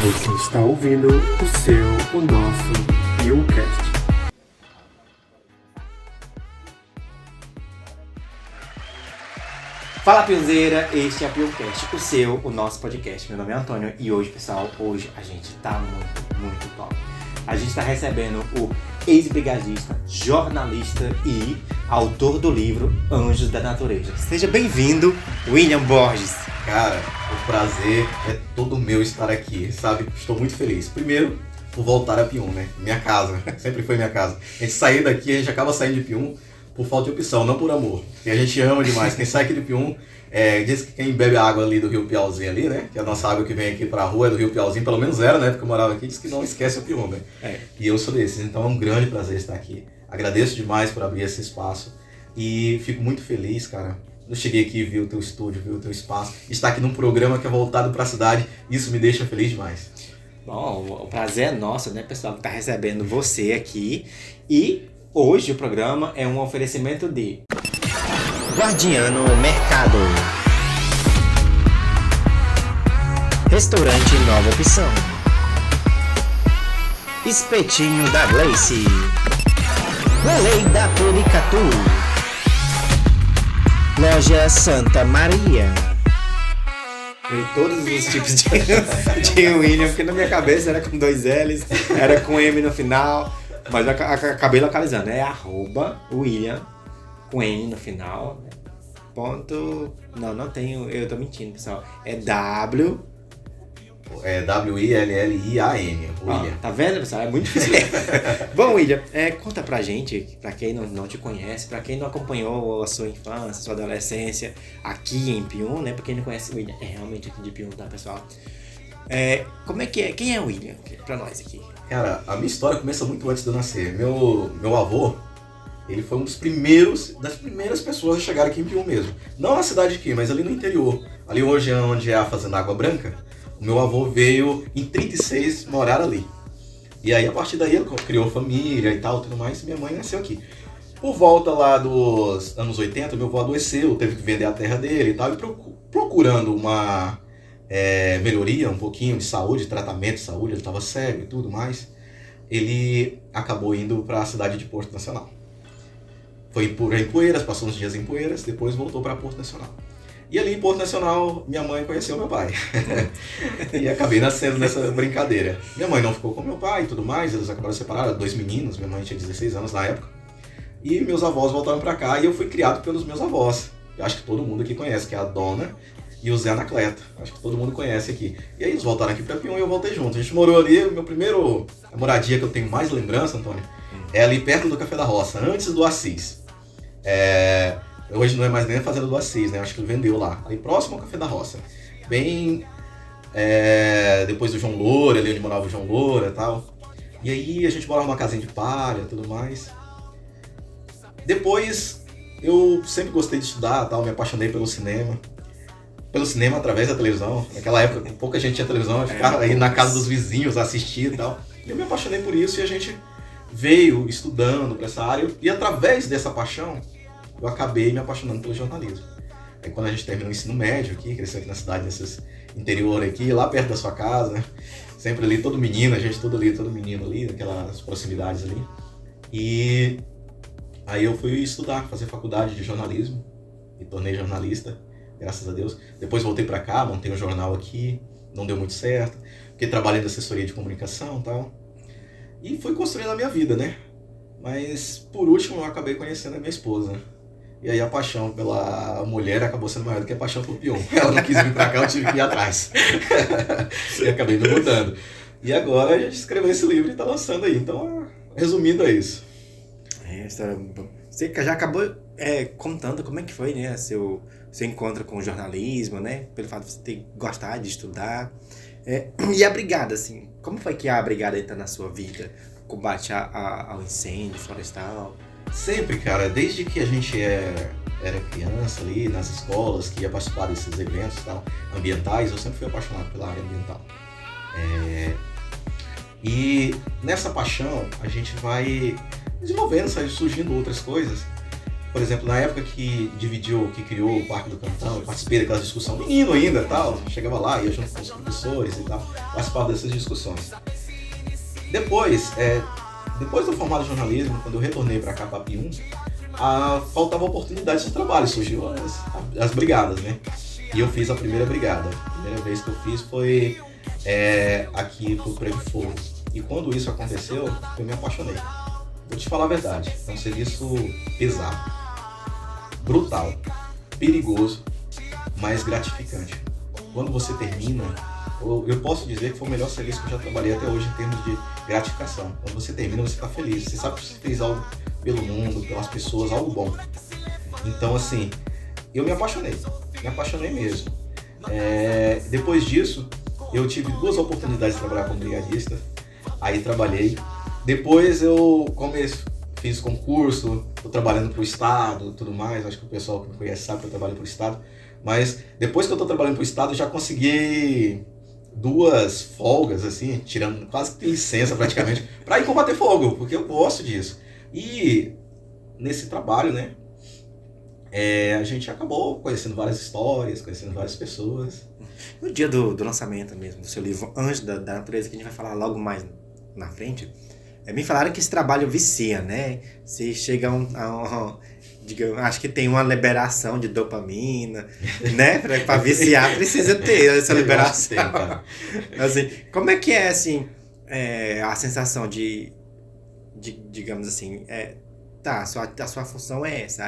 Você está ouvindo o nosso Pioncast. Fala Pionzeira, este é a Pioncast, o nosso podcast. Meu nome é Antônio e hoje, pessoal, a gente tá muito top. A gente tá recebendo o ex-brigadista, jornalista e autor do livro Anjos da Natureza. Seja bem-vindo, William Borges. Cara, o prazer é todo meu estar aqui, sabe? Estou muito feliz. Primeiro, por voltar a Pium, né? Minha casa, sempre foi minha casa. A gente sair daqui, a gente acaba saindo de Pium por falta de opção, não por amor. E a gente ama demais. Quem sai aqui de Pium, diz que quem bebe a água ali do Rio Piauzinho ali, né? Que a nossa água que vem aqui pra rua é do Rio Piauzinho, pelo menos era, né? Porque eu morava aqui, diz que não esquece o Pium, né? E eu sou desses, então é um grande prazer estar aqui. Agradeço demais por abrir esse espaço e fico muito feliz, cara. Eu cheguei aqui, vi o teu estúdio, vi o teu espaço, estar aqui num programa que é voltado para a cidade, isso me deixa feliz demais. Bom, o prazer é nosso, né, pessoal, que tá recebendo você aqui. E hoje o programa é um oferecimento de Guardiano Mercado, Restaurante Nova Opção, Espetinho da Gleice, Relei da Turicatu, Loja Santa Maria. E todos os tipos de William, porque na minha cabeça era com 2 L's, era com M no final, mas eu acabei localizando, é @William, com N no final, ponto, não tenho, eu tô mentindo, pessoal, é W. É W-I-L-L-I-A-N, William. Tá vendo, pessoal? É muito difícil mesmo. Bom, William, conta pra gente, pra quem não te conhece, pra quem não acompanhou a sua infância, sua adolescência aqui em Pium, né? Pra quem não conhece o William, é realmente aqui de Pium, tá, pessoal? Como é que é? Quem é o William pra nós aqui? Cara, a minha história começa muito antes de eu nascer. Meu avô, ele foi das primeiras pessoas a chegar aqui em Pium mesmo. Não na cidade aqui, mas ali no interior. Ali hoje é onde é a Fazenda Água Branca. O meu avô veio em 36 morar ali. E aí, a partir daí, ele criou família e tal, tudo mais, e minha mãe nasceu aqui. Por volta lá dos anos 80, meu avô adoeceu, teve que vender a terra dele e tal, e procurando uma melhoria, um pouquinho de saúde, tratamento de saúde, ele estava cego e tudo mais, ele acabou indo para a cidade de Porto Nacional. Foi em Poeiras, passou uns dias em Poeiras, depois voltou para Porto Nacional. E ali em Porto Nacional, minha mãe conheceu meu pai. E acabei nascendo nessa brincadeira. Minha mãe não ficou com meu pai e tudo mais, eles acabaram separados, 2 meninos, minha mãe tinha 16 anos na época. E meus avós voltaram pra cá e eu fui criado pelos meus avós. Eu acho que todo mundo aqui conhece, que é a Dona e o Zé Anacleto. Acho que todo mundo conhece aqui. E aí eles voltaram aqui pra Pium e eu voltei junto. A gente morou ali, a moradia que eu tenho mais lembrança, Antônio, é ali perto do Café da Roça, antes do Assis. Hoje não é mais nem a Fazenda do Assis, né? Acho que ele vendeu lá. Ali próximo ao Café da Roça. Bem depois do João Loura, ali onde morava o João Loura e tal. E aí a gente morava numa casinha de palha e tudo mais. Depois eu sempre gostei de estudar, tal, me apaixonei pelo cinema. Pelo cinema através da televisão. Naquela época pouca gente tinha televisão, eu ficava aí na casa dos vizinhos assistir e tal. E eu me apaixonei por isso e a gente veio estudando para essa área. E através dessa paixão, eu acabei me apaixonando pelo jornalismo. Aí quando a gente terminou o ensino médio aqui, cresceu aqui na cidade, nesse interior aqui, lá perto da sua casa, né? Sempre ali, todo menino, a gente todo menino ali, naquelas proximidades ali. E aí eu fui estudar, fazer faculdade de jornalismo, me tornei jornalista, graças a Deus. Depois voltei pra cá, montei um jornal aqui, não deu muito certo, fiquei trabalhando em assessoria de comunicação e tal. E fui construindo a minha vida, né? Mas por último eu acabei conhecendo a minha esposa. E aí a paixão pela mulher acabou sendo maior do que a paixão pelo Pium. Ela não quis vir pra cá, eu tive que ir atrás. E acabei me mudando. E agora a gente escreveu esse livro e tá lançando aí. Então, resumindo, é isso. Você já acabou contando como é que foi, né, seu encontro com o jornalismo, né? Pelo fato de você ter gostado de estudar. E a brigada, assim, como foi que a brigada entra na sua vida? Combate ao incêndio florestal? Sempre, cara, desde que a gente era criança ali, nas escolas, que ia participar desses eventos e tal, ambientais, eu sempre fui apaixonado pela área ambiental. E nessa paixão a gente vai desenvolvendo, surgindo outras coisas. por exemplo, na época que dividiu, que criou o Parque do Cantão, eu participei daquelas discussões, menino ainda tal, chegava lá, ia junto com os professores e tal, participava dessas discussões. Depois do formado em jornalismo, quando eu retornei para cá, para Pium, faltava oportunidade de trabalho, surgiu as brigadas, né? E eu fiz a primeira brigada. A primeira vez que eu fiz foi aqui pro Prego Fogo. E quando isso aconteceu, eu me apaixonei. Vou te falar a verdade, é um serviço pesado, brutal, perigoso, mas gratificante. Quando você termina, eu posso dizer que foi o melhor serviço que eu já trabalhei até hoje em termos de gratificação. Quando você termina, você está feliz, você sabe que você fez algo pelo mundo, pelas pessoas, algo bom. Então, assim, eu me apaixonei mesmo. Depois disso, eu tive 2 oportunidades de trabalhar como brigadista, aí trabalhei. Depois eu fiz concurso, estou trabalhando para o Estado e tudo mais, acho que o pessoal que me conhece sabe que eu trabalho para o Estado. Mas depois que eu estou trabalhando para o Estado, eu já consegui 2 folgas, assim, tirando quase que licença praticamente, para ir combater fogo, porque eu gosto disso. E nesse trabalho, né, a gente acabou conhecendo várias histórias, conhecendo várias pessoas. No dia do lançamento mesmo do seu livro, Anjos da Natureza, que a gente vai falar logo mais na frente, me falaram que esse trabalho vicia, né? Você chega digamos, acho que tem uma liberação de dopamina, né? Pra viciar precisa ter essa liberação. Assim, como é que é, assim, a sensação de digamos assim, a sua função é essa,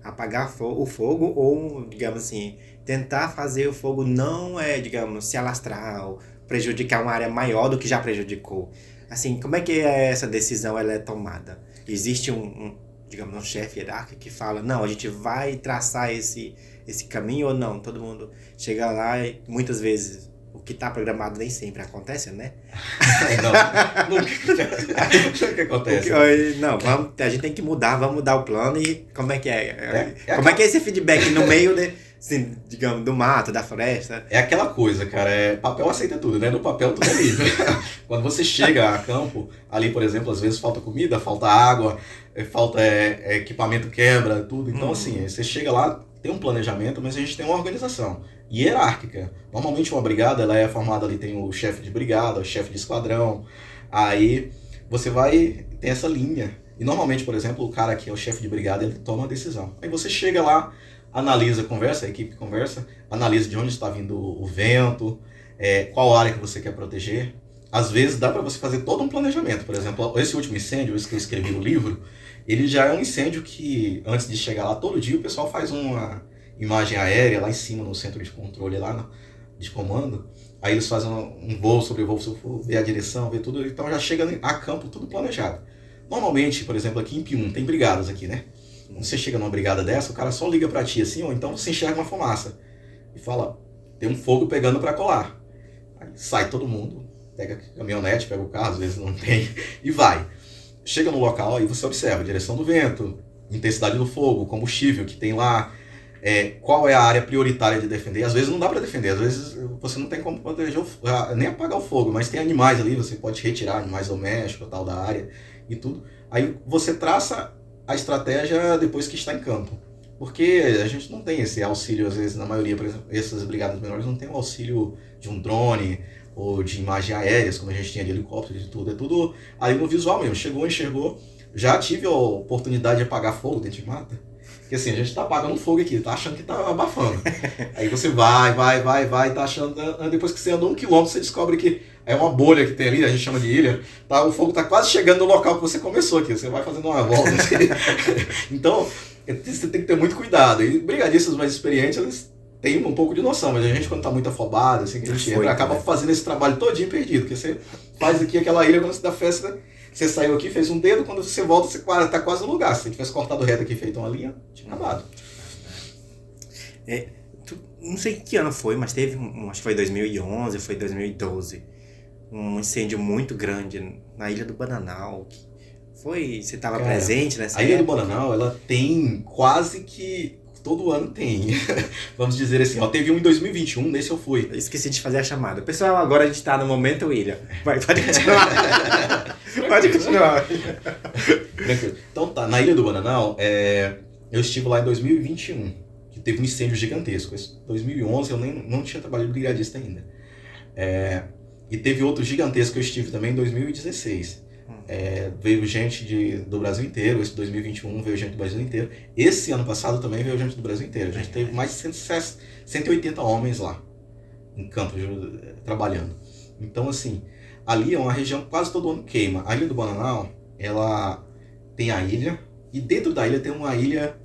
apagar o fogo ou, digamos assim, tentar fazer o fogo não, digamos, se alastrar ou prejudicar uma área maior do que já prejudicou. Assim, como é que essa decisão ela é tomada? Existe digamos, um chefe hierárquico que fala, não, a gente vai traçar esse caminho ou não? Todo mundo chega lá e muitas vezes o que está programado nem sempre acontece, né? O que acontece? Não, a gente tem que mudar, vamos mudar o plano e como é que é? Como é que é esse feedback no meio assim, digamos, do mato, da floresta? É aquela coisa, cara, papel aceita tudo, né? No papel tudo é livre. Quando você chega a campo, ali, por exemplo, às vezes falta comida, falta água, falta equipamento quebra, tudo. Então, assim, você chega lá, tem um planejamento, mas a gente tem uma organização hierárquica. Normalmente uma brigada, ela é formada ali, tem o chefe de brigada, o chefe de esquadrão, aí você tem essa linha. E normalmente, por exemplo, o cara que é o chefe de brigada, ele toma a decisão. Aí você chega lá, analisa, conversa, a equipe conversa, analisa de onde está vindo o vento, qual área que você quer proteger. Às vezes dá para você fazer todo um planejamento. Por exemplo, esse último incêndio, esse que eu escrevi no livro, ele já é um incêndio que, antes de chegar lá, todo dia o pessoal faz uma imagem aérea lá em cima no centro de controle, lá de comando. Aí eles fazem um voo, sobrevoo, vê a direção, vê tudo. Então já chega a campo tudo planejado. Normalmente, por exemplo, aqui em Pium, tem brigadas aqui, né? Quando você chega numa brigada dessa, o cara só liga pra ti assim, ou então você enxerga uma fumaça e fala, tem um fogo pegando pra colar. Aí sai todo mundo, pega a caminhonete, pega o carro, às vezes não tem, e vai. Chega no local e você observa a direção do vento, intensidade do fogo, combustível que tem lá, qual é a área prioritária de defender. Às vezes não dá pra defender, às vezes você não tem como proteger nem apagar o fogo, mas tem animais ali, você pode retirar animais domésticos, tal, da área e tudo. Aí você traça a estratégia depois que está em campo. Porque a gente não tem esse auxílio, às vezes, na maioria, por exemplo, essas brigadas menores não tem o auxílio de um drone ou de imagens aéreas, como a gente tinha de helicóptero e tudo. É tudo ali no visual mesmo. Chegou, enxergou. Já tive a oportunidade de apagar fogo dentro de mata. Porque assim, a gente tá apagando fogo aqui, tá achando que tá abafando. Aí você vai, tá achando... Depois que você anda 1 quilômetro, você descobre que é uma bolha que tem ali, a gente chama de ilha, tá? O fogo tá quase chegando no local que você começou aqui, você vai fazendo uma volta assim. Então, você tem que ter muito cuidado. E brigadistas mais experientes, eles têm um pouco de noção, mas a gente quando tá muito afobado, assim, que a gente acaba fazendo esse trabalho todinho perdido, porque você faz aqui aquela ilha, quando você dá festa, você saiu aqui, fez um dedo, quando você volta, você tá quase no lugar. Se você tivesse cortado reto aqui e feito uma linha, tinha acabado. Não sei que ano foi, mas teve, acho que foi 2011, foi 2012, um incêndio muito grande na Ilha do Bananal. Você estava presente nessa época? A Ilha do Bananal, ela tem quase que... Todo ano tem. Vamos dizer assim, teve um em 2021, nesse eu fui. Eu esqueci de fazer a chamada. Pessoal, agora a gente tá no momento William. Pode continuar. Pode continuar. Tranquilo. Então tá, na Ilha do Bananal, eu estive lá em 2021, que teve um incêndio gigantesco. Em 2011 eu nem não tinha trabalhado de brigadista ainda. E teve outro gigantesco que eu estive também em 2016. Veio gente do Brasil inteiro. Esse 2021 veio gente do Brasil inteiro. Esse ano passado também veio gente do Brasil inteiro. A gente teve mais de 180 homens lá, em Campos, trabalhando. Então, assim, ali é uma região que quase todo ano queima. A Ilha do Bananal, ela tem a ilha, e dentro da ilha tem uma ilha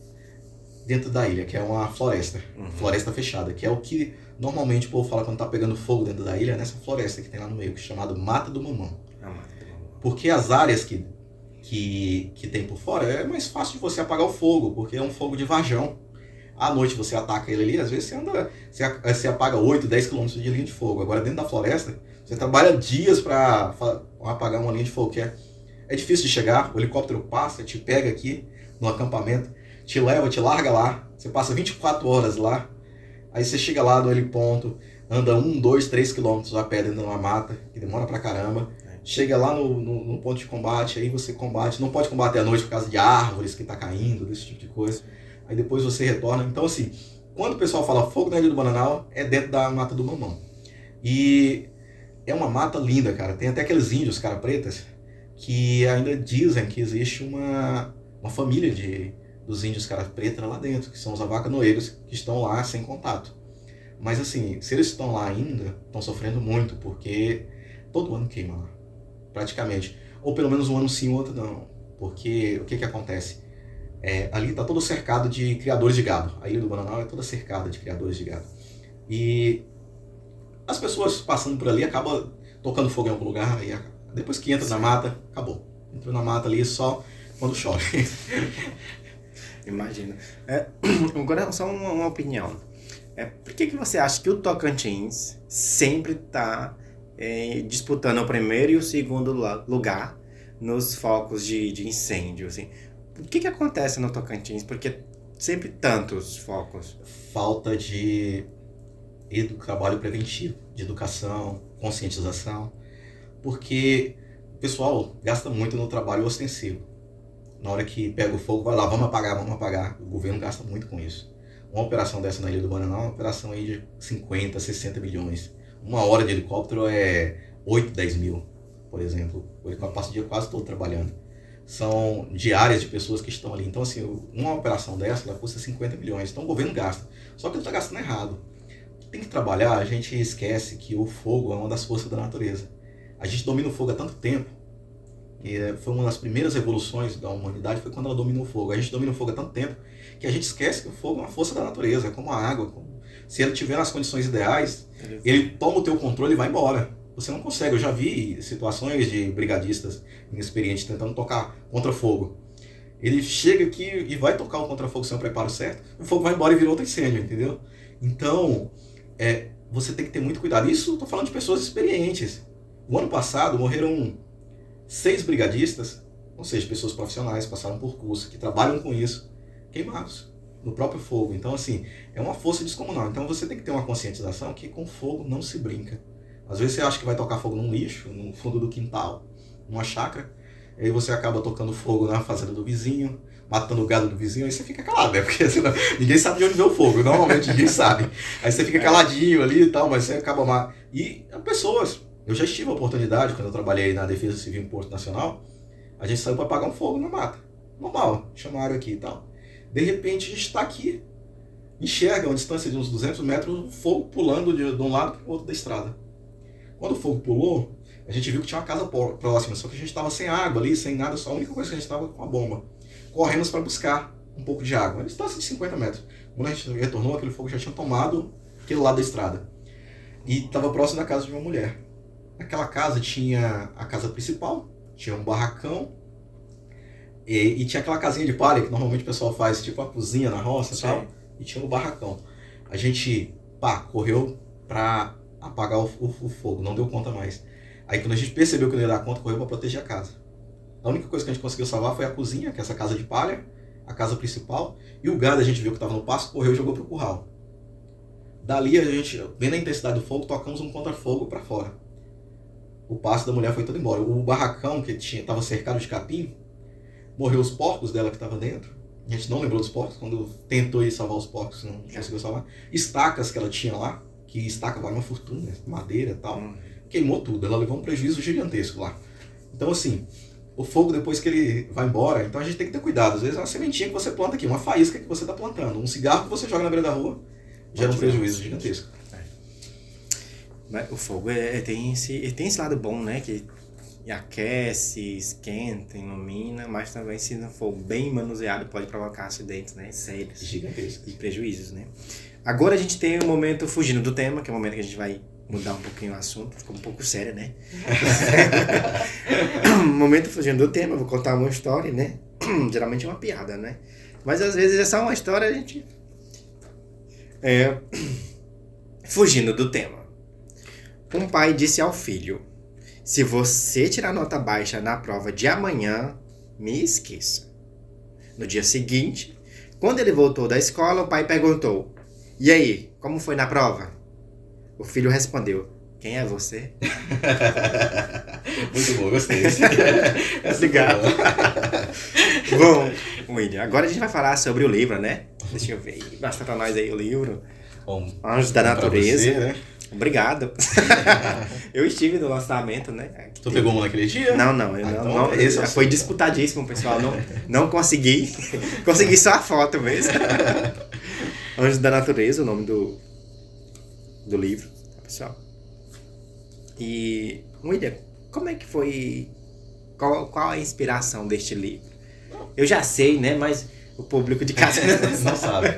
dentro da ilha, que é uma floresta. Floresta fechada, que é o que normalmente o povo fala quando tá pegando fogo dentro da ilha, nessa floresta que tem lá no meio, que é chamado Mata do Mamão. Porque as áreas que tem por fora, é mais fácil de você apagar o fogo, porque é um fogo de varjão. À noite você ataca ele ali, às vezes você apaga 8, 10 km de linha de fogo. Agora dentro da floresta, você trabalha dias para apagar uma linha de fogo, que é difícil de chegar. O helicóptero passa, te pega aqui no acampamento, te leva, te larga lá, você passa 24 horas lá, aí você chega lá no heliponto, anda 1, 2, 3 quilômetros a pé dentro de uma mata, que demora pra caramba, chega lá no ponto de combate, aí você combate, não pode combater à noite por causa de árvores que tá caindo, desse tipo de coisa, aí depois você retorna. Então assim, quando o pessoal fala fogo na Ilha do Bananal, é dentro da Mata do Mamão. E é uma mata linda, cara, tem até aqueles índios, cara pretas, que ainda dizem que existe uma família dos índios cara preta lá dentro, que são os avacanoeiros, que estão lá sem contato. Mas assim, se eles estão lá ainda, estão sofrendo muito, porque todo ano queima lá, praticamente. Ou pelo menos um ano sim, o outro não. Porque o que acontece? Ali está todo cercado de criadores de gado. A Ilha do Bananal é toda cercada de criadores de gado. E as pessoas passando por ali acabam tocando fogo em algum lugar, e depois que entra na mata, acabou. Entrou na mata ali só quando chove. Imagina. Agora, só uma opinião. Por que você acha que o Tocantins sempre está disputando o primeiro e o segundo lugar nos focos de incêndio? Assim? O que acontece no Tocantins? Porque sempre tantos focos. Falta de trabalho preventivo, de educação, conscientização. Porque o pessoal gasta muito no trabalho ostensivo. Na hora que pega o fogo, vai lá, vamos apagar. O governo gasta muito com isso. Uma operação dessa na Ilha do Bananal é uma operação aí de 50, 60 milhões. Uma hora de helicóptero é 8, 10 mil, por exemplo. O helicóptero passa o dia quase todo trabalhando. São diárias de pessoas que estão ali. Então, assim, uma operação dessa, ela custa 50 milhões. Então, o governo gasta. Só que ele está gastando errado. Tem que trabalhar, a gente esquece que o fogo é uma das forças da natureza. A gente domina o fogo há tanto tempo. E foi uma das primeiras revoluções da humanidade, foi quando ela dominou o fogo. A gente domina o fogo há tanto tempo que a gente esquece que o fogo é uma força da natureza, é como a água. Se ele tiver nas condições ideais, ele toma o teu controle e vai embora. Você não consegue. Eu já vi situações de brigadistas inexperientes tentando tocar contra fogo. Ele chega aqui e vai tocar o contra-fogo sem o preparo certo, o fogo vai embora e vira outro incêndio, entendeu? Então, você tem que ter muito cuidado. Isso eu estou falando de pessoas experientes. O ano passado morreram 6 brigadistas, ou seja, pessoas profissionais, passaram por curso, que trabalham com isso, queimados no próprio fogo. Então, assim, é uma força descomunal. Então, você tem que ter uma conscientização que com fogo não se brinca. Às vezes você acha que vai tocar fogo num lixo, no fundo do quintal, numa chácara, e aí você acaba tocando fogo na fazenda do vizinho, matando o gado do vizinho, aí você fica calado, né? Porque senão, ninguém sabe de onde veio o fogo, normalmente ninguém sabe. Aí você fica caladinho ali e tal, mas você acaba... E pessoas... Eu já tive a oportunidade, quando eu trabalhei na Defesa Civil em Porto Nacional, a gente saiu para apagar um fogo na mata. Normal, chamaram aqui e tal. De repente a gente está aqui, enxerga a uma distância de uns 200 metros, o fogo pulando de um lado para o outro da estrada. Quando o fogo pulou, a gente viu que tinha uma casa próxima, só que a gente estava sem água ali, sem nada, só a única coisa que a gente estava com a bomba. Corremos para buscar um pouco de água, a distância de 50 metros. Quando a gente retornou, aquele fogo já tinha tomado aquele lado da estrada. E estava próximo da casa de uma mulher. Naquela casa tinha a casa principal, tinha um barracão e tinha aquela casinha de palha que normalmente o pessoal faz, tipo a cozinha na roça e tal, e tinha o barracão. A gente, correu para apagar o fogo, não deu conta mais. Aí quando a gente percebeu que não ia dar conta, correu para proteger a casa. A única coisa que a gente conseguiu salvar foi a cozinha, que é essa casa de palha, a casa principal, e o gado a gente viu que estava no pasto, correu e jogou pro curral. Dali a gente, vendo a intensidade do fogo, tocamos um contra-fogo para fora. O pasto da mulher foi todo embora. O barracão que estava cercado de capim, morreu os porcos dela que estavam dentro, A gente não lembrou dos porcos, quando tentou ir salvar os porcos, não conseguiu salvar. Estacas que ela tinha lá, que estaca vale uma fortuna, madeira e tal, queimou tudo. Ela levou um prejuízo gigantesco lá. Então, assim, o fogo depois que ele vai embora, então a gente tem que ter cuidado. Às vezes é uma sementinha que você planta aqui, uma faísca que você está plantando, um cigarro que você joga na beira da rua, gera um prejuízo gigantesco. Mas o fogo tem esse lado bom, né? Que aquece, esquenta, ilumina, mas também se não for bem manuseado pode provocar acidentes, né? Sérios. Gigantescos. E prejuízos, né? Agora a gente tem um momento fugindo do tema, que é o momento que a gente vai mudar um pouquinho o assunto, ficou um pouco sério, né? Momento fugindo do tema, vou contar uma história, né? Geralmente é uma piada, né? Mas às vezes é só uma história, a gente... Fugindo do tema. Um pai disse ao filho: se você tirar nota baixa na prova de amanhã, me esqueça. No dia seguinte, quando ele voltou da escola, o pai perguntou: e aí, como foi na prova? O filho respondeu: quem é você? Muito bom, gostei. Obrigado. Bom, William, agora a gente vai falar sobre o livro, né? Deixa eu ver. Mostra pra nós aí o livro. Bom, Anjos da Natureza. você, né? Obrigado. Eu estive no lançamento, né? Tu pegou um naquele dia? Não, então esse é o foi seu. disputadíssimo, pessoal. Não consegui. Consegui só a foto mesmo. Anjos da Natureza, o nome do livro, tá, pessoal? E, William, como é que foi... Qual a inspiração deste livro? Eu já sei, né? Mas o público de casa Não sabe.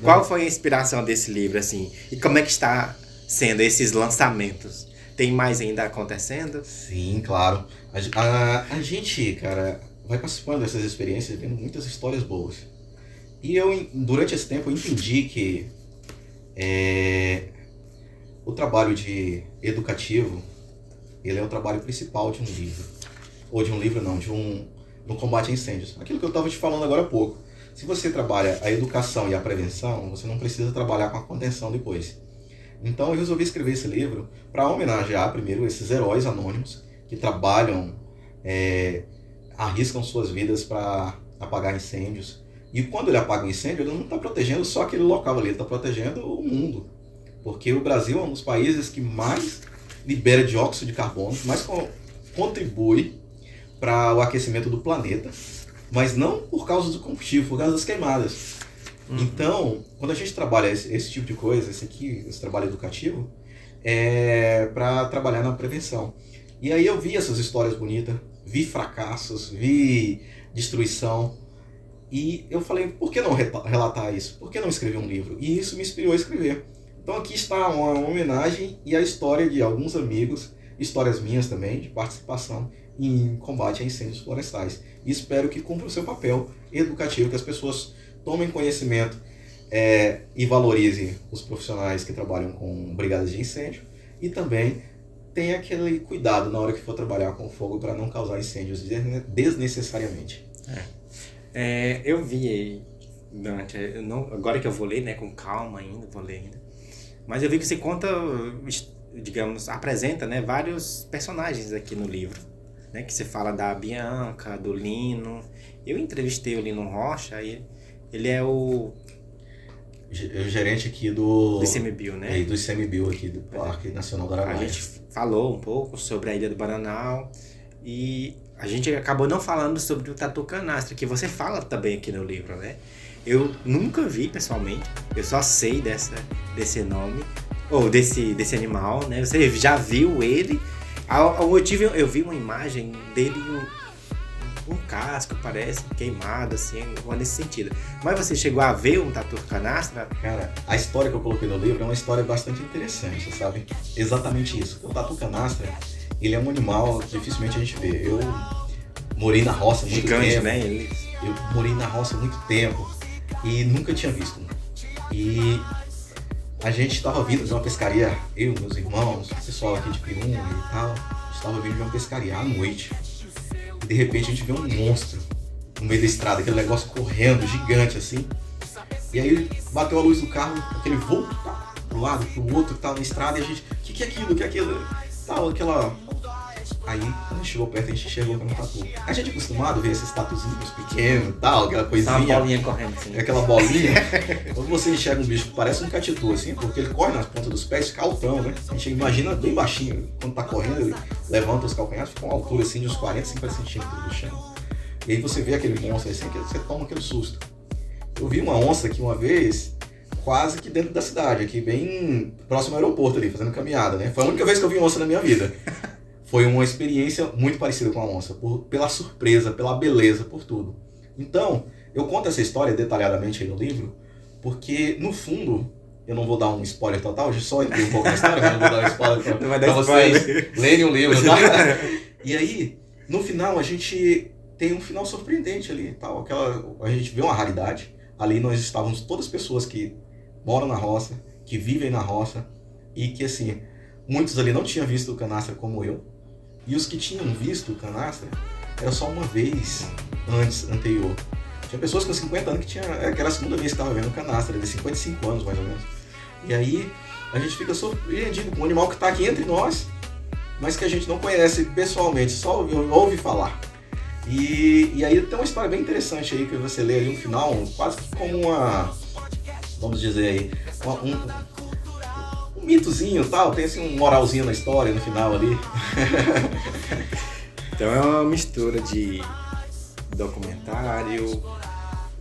Qual foi a inspiração desse livro, assim? E como é que está sendo esses lançamentos? Tem mais ainda acontecendo? Sim, claro. A gente, cara, vai participando dessas experiências, vendo muitas histórias boas. E eu, durante esse tempo, eu entendi que o trabalho educativo, ele é o trabalho principal de um livro. Ou de um livro não, no combate a incêndios. Aquilo que eu estava te falando agora há pouco. Se você trabalha a educação e a prevenção, você não precisa trabalhar com a contenção depois. Então eu resolvi escrever esse livro para homenagear primeiro esses heróis anônimos que trabalham, arriscam suas vidas para apagar incêndios. E quando ele apaga um incêndio, ele não está protegendo só aquele local ali, ele está protegendo o mundo. Porque o Brasil é um dos países que mais libera dióxido de carbono, mais contribui para o aquecimento do planeta, mas não por causa do combustível, por causa das queimadas. Então, quando a gente trabalha esse tipo de coisa, esse trabalho educativo, é para trabalhar na prevenção. E aí eu vi essas histórias bonitas, vi fracassos, vi destruição, e eu falei, por que não relatar isso? Por que não escrever um livro? E isso me inspirou a escrever. Então aqui está uma homenagem e a história de alguns amigos, histórias minhas também, de participação em combate a incêndios florestais. E espero que cumpra o seu papel educativo, que as pessoas tomem conhecimento e valorizem os profissionais que trabalham com brigadas de incêndio e também tenha aquele cuidado na hora que for trabalhar com fogo para não causar incêndios desnecessariamente. Eu vi durante... agora que eu vou ler, né, com calma ainda, vou ler ainda. Mas eu vi que você conta, digamos, apresenta, né, vários personagens aqui no livro, né, que você fala da Bianca, do Lino. Eu entrevistei o Lino Rocha, e ele é o gerente aqui do ICMBio, né? Do ICMBio aqui do Parque Nacional do Araguaia. A gente falou um pouco sobre a Ilha do Bananal e a gente acabou não falando sobre o tatu canastra, que você fala também aqui no livro, né? Eu nunca vi pessoalmente, eu só sei desse nome, ou desse animal, né? Você já viu ele? Eu vi uma imagem dele, um casco, parece, queimado, assim, nesse sentido. Mas você chegou a ver um tatu canastra? Cara, a história que eu coloquei no livro é uma história bastante interessante, sabe? Exatamente isso. O tatu canastra, ele é um animal que dificilmente a gente vê. Eu morei na roça muito Gigante, tempo. né? Eu morei na roça muito tempo e nunca tinha visto. E a gente estava vindo de uma pescaria, eu, meus irmãos, o pessoal aqui de Piúma e tal, estava vindo de uma pescaria à noite. E de repente a gente vê um monstro no meio da estrada, aquele negócio correndo, gigante assim. E aí bateu a luz do carro, aquele voo pro lado, pro outro que tava na estrada, e a gente, o que é aquilo? Tal, Aí, quando a gente chegou perto, a gente enxergou que era um tatu. A gente é acostumado a ver esses tatuzinhos pequenos e tal, aquela Uma coisinha. bolinha correndo assim. Aquela bolinha. Quando você enxerga um bicho que parece um catitu, assim, porque ele corre nas pontas dos pés, fica altão, né? A gente imagina bem baixinho. Quando tá correndo, ele levanta os calcanhares, fica uma altura assim de uns 40, 50 centímetros do chão. E aí você vê aquele monstro assim, que você toma aquele susto. Eu vi uma onça aqui uma vez, quase que dentro da cidade, aqui bem próximo ao aeroporto ali, fazendo caminhada, né? Foi a única vez que eu vi onça na minha vida. Foi uma experiência muito parecida com a onça, pela surpresa, pela beleza, por tudo. Então, eu conto essa história detalhadamente aí no livro, porque no fundo, eu não vou dar um spoiler total, eu só entrei um pouco na história, mas não vou dar um spoiler pra vocês lerem o livro, tá? E aí, no final, a gente tem um final surpreendente ali e tal, a gente vê uma raridade. Ali nós estávamos todas pessoas que moram na roça, que vivem na roça, e que assim, muitos ali não tinham visto o canastra como eu, e os que tinham visto o canastra era só uma vez anterior. Tinha pessoas com 50 anos que era a segunda vez que estava vendo o canastra, de 55 anos mais ou menos. E aí a gente fica surpreendido com um animal que está aqui entre nós, mas que a gente não conhece pessoalmente, só ouve falar. E aí tem uma história bem interessante aí que você lê ali no final, quase que como uma, vamos dizer aí, um mitozinho e tal, tem assim um moralzinho na história no final ali. Então é uma mistura de documentário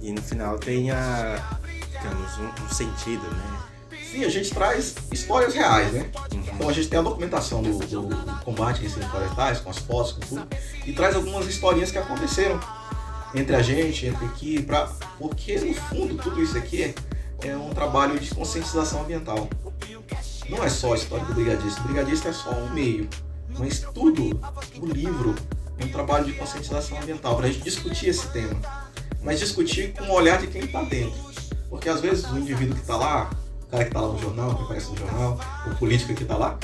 e no final tem digamos, um sentido, né? Sim, a gente traz histórias reais, né? Então a gente tem a documentação do combate a incêndios florestais, com as fotos, com tudo, e traz algumas historinhas que aconteceram entre a gente, entre aqui, porque no fundo tudo isso aqui é um trabalho de conscientização ambiental. Não é só a história do brigadista, o brigadista é só um meio, mas tudo, o livro, é um trabalho de conscientização ambiental, para a gente discutir esse tema, mas discutir com o olhar de quem está dentro, porque às vezes o indivíduo que está lá, o cara que está lá no jornal, que aparece no jornal, o político que está lá,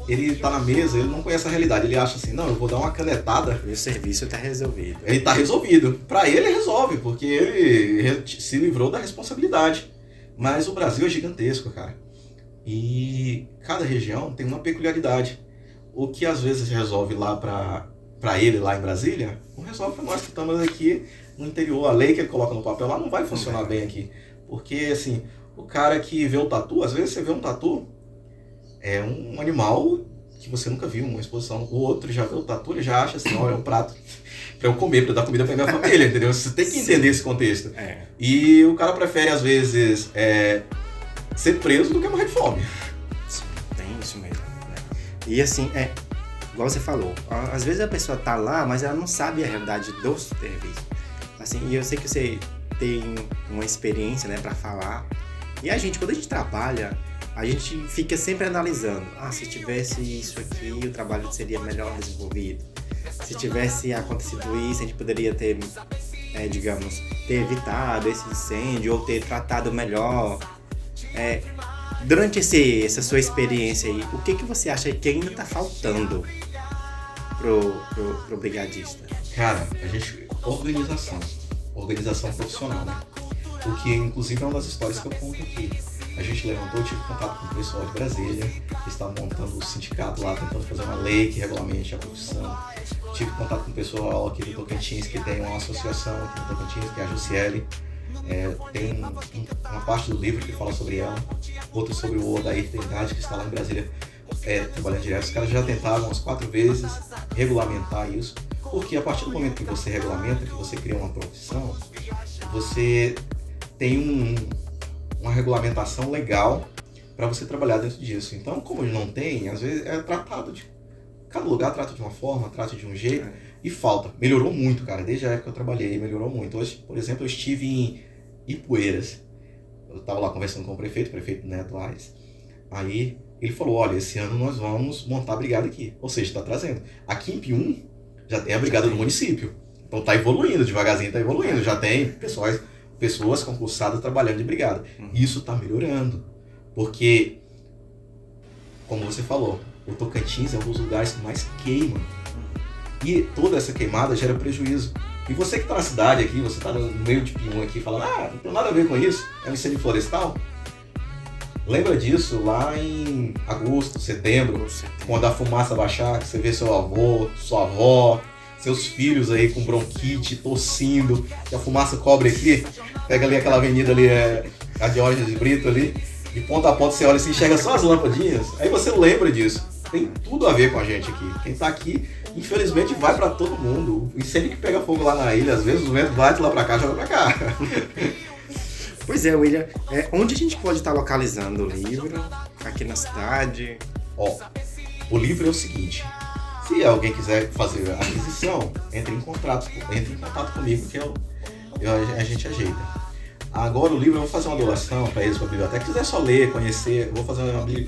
ele está na mesa, ele não conhece a realidade, ele acha assim, não, eu vou dar uma canetada. E o serviço está resolvido. Ele está resolvido. Para ele resolve, porque ele se livrou da responsabilidade. Mas o Brasil é gigantesco, cara. E cada região tem uma peculiaridade. O que às vezes resolve lá para ele, lá em Brasília, não resolve para nós que estamos aqui no interior. A lei que ele coloca no papel lá não vai funcionar bem aqui. Porque, assim, o cara que vê o tatu, às vezes você vê um tatu, é um animal que você nunca viu, uma exposição. O outro já vê o tatu, ele já acha assim, olha, é um prato para eu comer, para dar comida para minha família, entendeu? Você tem que entender esse contexto. É. E o cara prefere, às vezes, ser preso do que morrer de fome. Sim, tem isso mesmo, né? E assim, igual você falou, às vezes a pessoa tá lá, mas ela não sabe a realidade do serviço. Assim, e eu sei que você tem uma experiência, né, para falar. E a gente, quando a gente trabalha, a gente fica sempre analisando. Se tivesse isso aqui, o trabalho seria melhor desenvolvido. Se tivesse acontecido isso, a gente poderia ter, digamos, ter evitado esse incêndio ou ter tratado melhor. Durante essa sua experiência aí, o que você acha que ainda está faltando pro brigadista? Cara, organização profissional, né? O que, inclusive, é uma das histórias que eu conto aqui. A gente levantou, eu tive contato com o pessoal de Brasília, que estava montando o sindicato lá, tentando fazer uma lei que regulamente a profissão. Tive contato com o pessoal aqui do Tocantins, que tem uma associação aqui no Tocantins, que é a Jussiele. Tem uma parte do livro que fala sobre ela, outra sobre o Odair Trindade, que está lá em Brasília trabalhando direto. Os caras já tentaram umas 4 vezes regulamentar isso, porque a partir do momento que você regulamenta, que você cria uma profissão, você tem uma regulamentação legal para você trabalhar dentro disso. Então, como não tem, às vezes é tratado cada lugar trata de uma forma, trata de um jeito, e falta. Melhorou muito, cara, desde a época que eu trabalhei, melhorou muito. Hoje, por exemplo, eu estive em Ipueiras. Eu estava lá conversando com o prefeito Neto Aires. Aí ele falou, olha, esse ano nós vamos montar a brigada aqui. Ou seja, está trazendo. Aqui em Pium já tem a brigada do município. Então está evoluindo, devagarzinho está evoluindo. Já tem pessoas concursadas trabalhando de brigada. Isso está melhorando. Porque, como você falou, o Tocantins é um dos lugares que mais queima. E toda essa queimada gera prejuízo. E você que está na cidade aqui, você está no meio de Pium aqui, falando, não tem nada a ver com isso, é um incêndio florestal. lembra disso lá em agosto, setembro, quando a fumaça baixar, que você vê seu avô, sua avó, seus filhos aí com bronquite, tossindo, que a fumaça cobre aqui, pega ali aquela avenida ali, a Diógenes de Brito ali, de ponta a ponta você olha e enxerga só as lampadinhas, aí você lembra disso. Tem tudo a ver com a gente aqui. Quem tá aqui, infelizmente, vai pra todo mundo. E sempre que pega fogo lá na ilha, às vezes o vento bate lá pra cá, joga pra cá. Pois é, William. Onde a gente pode estar localizando o livro? Aqui na cidade? Ó, o livro é o seguinte. Se alguém quiser fazer a aquisição, entre em contato comigo, que a gente ajeita. Agora o livro eu vou fazer uma doação para eles, para a biblioteca. Se quiser só ler, conhecer, eu vou fazer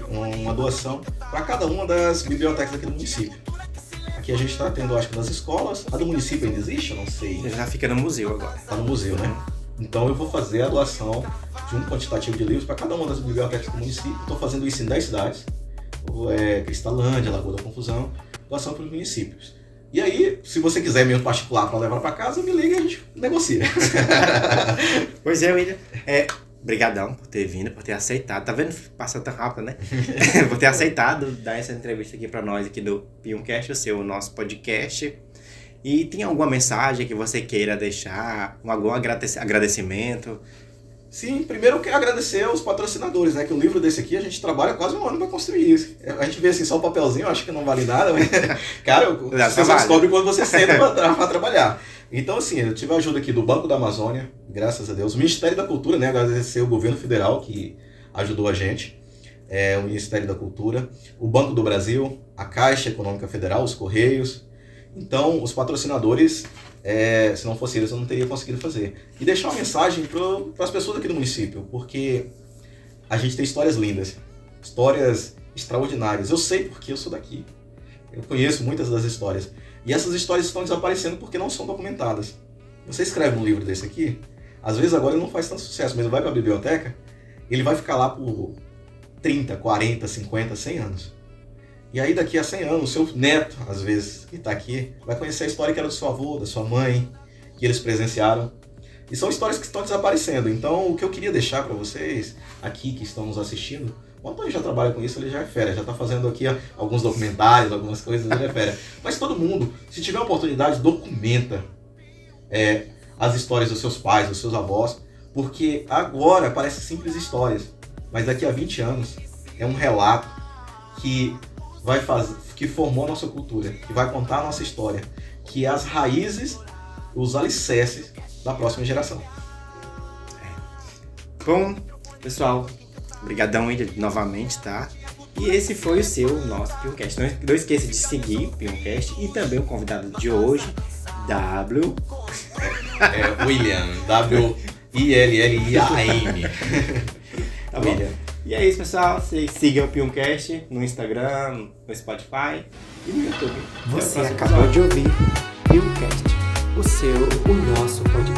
uma doação para cada uma das bibliotecas aqui do município. Aqui a gente está tendo, acho que nas escolas. A do município ainda existe? Eu não sei. Já fica no museu agora. Está no museu, né? Então eu vou fazer a doação de um quantitativo de livros para cada uma das bibliotecas do município. Estou fazendo isso em 10 cidades. Cristalândia, Lagoa da Confusão. Doação para os municípios. E aí, se você quiser mesmo particular para levar para casa, me liga e a gente negocia. Pois é, William. Brigadão por ter vindo, por ter aceitado. Tá vendo? Passa tão rápido, né? Por ter aceitado dar essa entrevista aqui para nós aqui do Piumcast, o nosso podcast. E tem alguma mensagem que você queira deixar? Algum agradecimento? Sim, primeiro eu quero agradecer aos patrocinadores, né? Que o livro desse aqui a gente trabalha quase um ano para construir isso. A gente vê assim só o papelzinho, acho que não vale nada, mas, cara, você só descobre quando você senta para trabalhar. Então, assim, eu tive a ajuda aqui do Banco da Amazônia, graças a Deus, o Ministério da Cultura, né? Agradecer o governo federal que ajudou a gente, o Ministério da Cultura, o Banco do Brasil, a Caixa Econômica Federal, os Correios. Então, os patrocinadores, se não fosse eles, eu não teria conseguido fazer. E deixar uma mensagem para as pessoas aqui do município, porque a gente tem histórias lindas, histórias extraordinárias. Eu sei porque eu sou daqui. Eu conheço muitas das histórias. E essas histórias estão desaparecendo porque não são documentadas. Você escreve um livro desse aqui, às vezes agora ele não faz tanto sucesso, mas ele vai para a biblioteca, ele vai ficar lá por 30, 40, 50, 100 anos. E aí daqui a 100 anos, o seu neto, às vezes, que está aqui, vai conhecer a história que era do seu avô, da sua mãe, que eles presenciaram. E são histórias que estão desaparecendo. Então, o que eu queria deixar para vocês, aqui que estão nos assistindo, o Antônio já trabalha com isso, ele já é fera, já está fazendo aqui alguns documentários, algumas coisas, ele é fera. Mas todo mundo, se tiver oportunidade, documenta as histórias dos seus pais, dos seus avós, porque agora parecem simples histórias, mas daqui a 20 anos é um relato que formou a nossa cultura, que vai contar a nossa história, que é as raízes, os alicerces da próxima geração. Bom, pessoal, brigadão aí novamente, tá? E esse foi o nosso Piumcast. Não esqueça de seguir o Piumcast e também o convidado de hoje, William, W-I-L-L-I-A-M. Tá bom? William. E é isso, pessoal. Vocês sigam o Piumcast no Instagram, no Spotify e no YouTube. Você acabou de ouvir Piumcast, o nosso podcast.